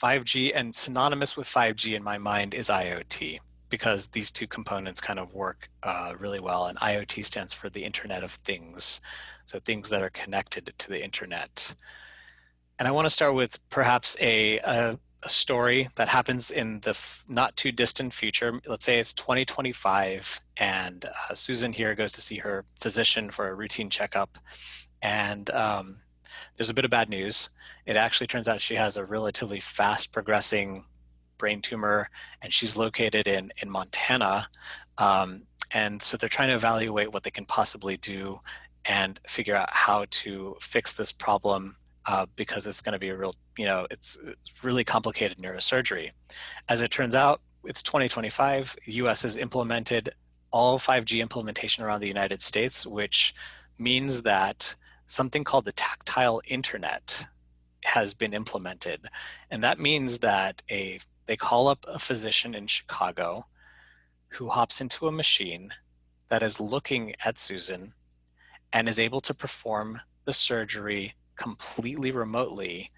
5G, and synonymous with 5G in my mind is IoT, because these two components kind of work really well. And IoT stands for the Internet of Things, so things that are connected to the internet. And I want to start with perhaps a story that happens in the not too distant future. Let's say it's 2025, and Susan here goes to see her physician for a routine checkup. And there's a bit of bad news. It actually turns out she has a relatively fast progressing brain tumor, and she's located in Montana. And so they're trying to evaluate what they can possibly do and figure out how to fix this problem, because it's going to be a real, it's really complicated neurosurgery. As it turns out, it's 2025. The US has implemented all 5G implementation around the United States, which means that something called the tactile internet has been implemented. And that means that they call up a physician in Chicago who hops into a machine that is looking at Susan and is able to perform the surgery completely remotely,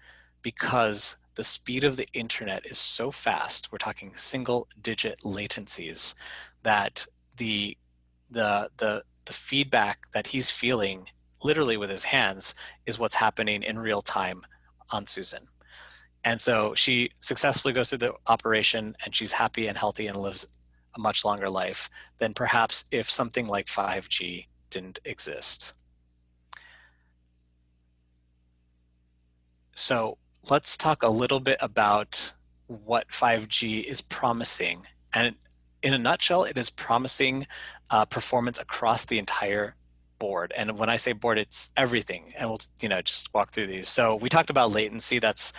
because the speed of the internet is so fast, we're talking single digit latencies, that the feedback that he's feeling literally with his hands is what's happening in real time on Susan. And so she successfully goes through the operation, and she's happy and healthy and lives a much longer life than perhaps if something like 5G didn't exist. So let's talk a little bit about what 5G is promising. And in a nutshell, it is promising performance across the entire board. And when I say board, it's everything. And we'll just walk through these. So we talked about latency. That's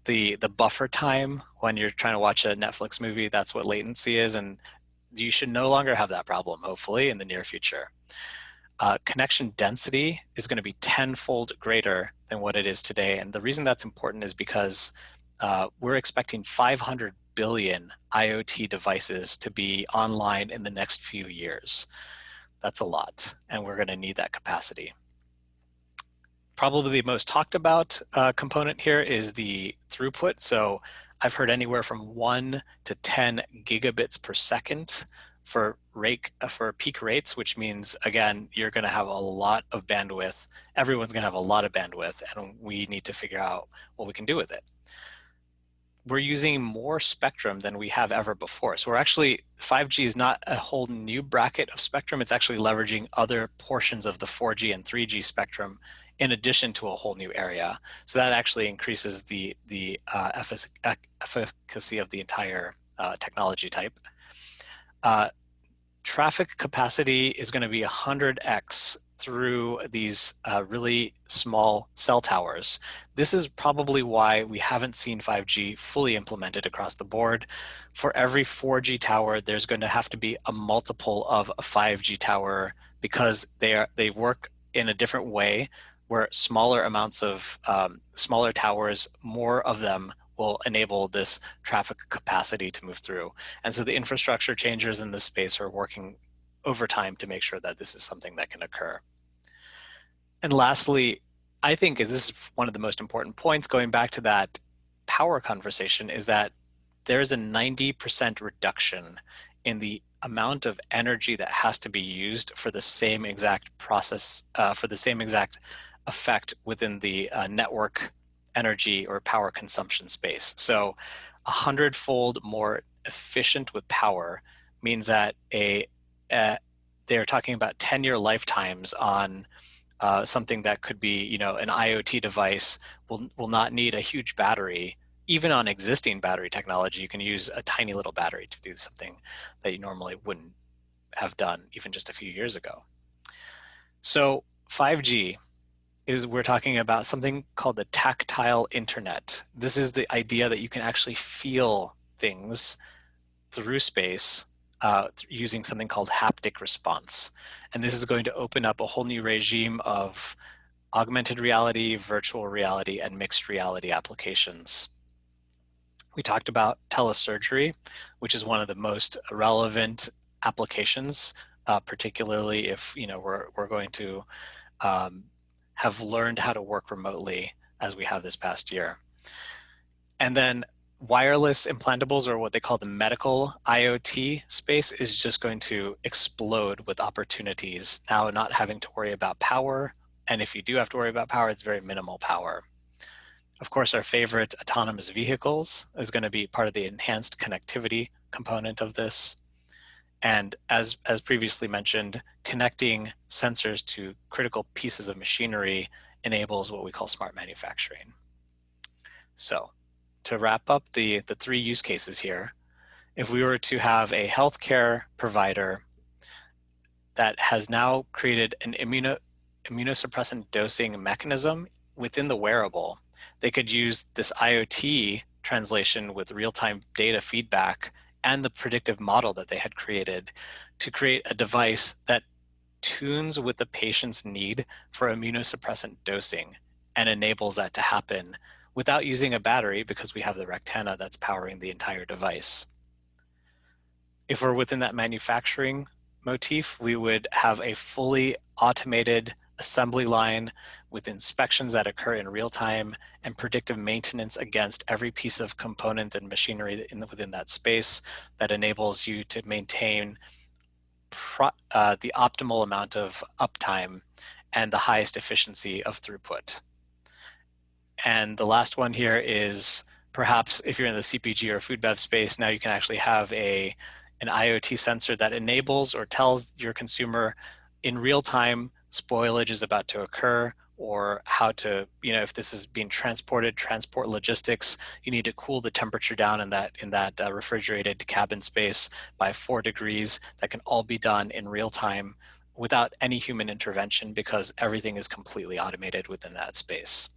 the buffer time when you're trying to watch a Netflix movie. That's what latency is. And you should no longer have that problem, hopefully, in the near future. Connection density is going to be tenfold greater than what it is today. And the reason that's important is because we're expecting 500 billion IoT devices to be online in the next few years. That's a lot, and we're going to need that capacity. Probably the most talked about component here is the throughput. So I've heard anywhere from 1 to 10 gigabits per second for peak rates, which means, again, you're going to have a lot of bandwidth. Everyone's going to have a lot of bandwidth, and we need to figure out what we can do with it. We're using more spectrum than we have ever before. So 5G is not a whole new bracket of spectrum. It's actually leveraging other portions of the 4G and 3G spectrum in addition to a whole new area. So that actually increases the efficacy of the entire technology type. Traffic capacity is going to be 100x through these really small cell towers. This is probably why we haven't seen 5G fully implemented across the board. For every 4G tower, there's going to have to be a multiple of a 5G tower, because they work in a different way, where smaller amounts of smaller towers, more of them will enable this traffic capacity to move through. And so the infrastructure changers in this space are working overtime to make sure that this is something that can occur. And lastly, I think this is one of the most important points, going back to that power conversation, is that there's a 90% reduction in the amount of energy that has to be used for the same exact process, for the same exact effect within the network energy or power consumption space. So 100-fold more efficient with power means that they're talking about 10-year lifetimes on something that could be, an IoT device will not need a huge battery. Even on existing battery technology, you can use a tiny little battery to do something that you normally wouldn't have done even just a few years ago. So 5G we're talking about something called the tactile internet. This is the idea that you can actually feel things through space using something called haptic response. And this is going to open up a whole new regime of augmented reality, virtual reality, and mixed reality applications. We talked about telesurgery, which is one of the most relevant applications, particularly if we're going to have learned how to work remotely as we have this past year. And then Wireless implantables, or what they call the medical IoT space, is just going to explode with opportunities, now not having to worry about power. And if you do have to worry about power, it's very minimal power. Of course, our favorite autonomous vehicles is going to be part of the enhanced connectivity component of this. And as previously mentioned, connecting sensors to critical pieces of machinery enables what we call smart manufacturing. So to wrap up the three use cases here, if we were to have a healthcare provider that has now created an immunosuppressant dosing mechanism within the wearable, they could use this IoT translation with real-time data feedback and the predictive model that they had created to create a device that tunes with the patient's need for immunosuppressant dosing and enables that to happen without using a battery, because we have the Rectana that's powering the entire device. If we're within that manufacturing motif, we would have a fully automated assembly line with inspections that occur in real time and predictive maintenance against every piece of component and machinery within that space that enables you to maintain the optimal amount of uptime and the highest efficiency of throughput. And the last one here is perhaps if you're in the CPG or food bev space, now you can actually have an IoT sensor that enables or tells your consumer in real time spoilage is about to occur, or how to, if this is being transport logistics, you need to cool the temperature down in that refrigerated cabin space by 4 degrees. That can all be done in real time without any human intervention, because everything is completely automated within that space.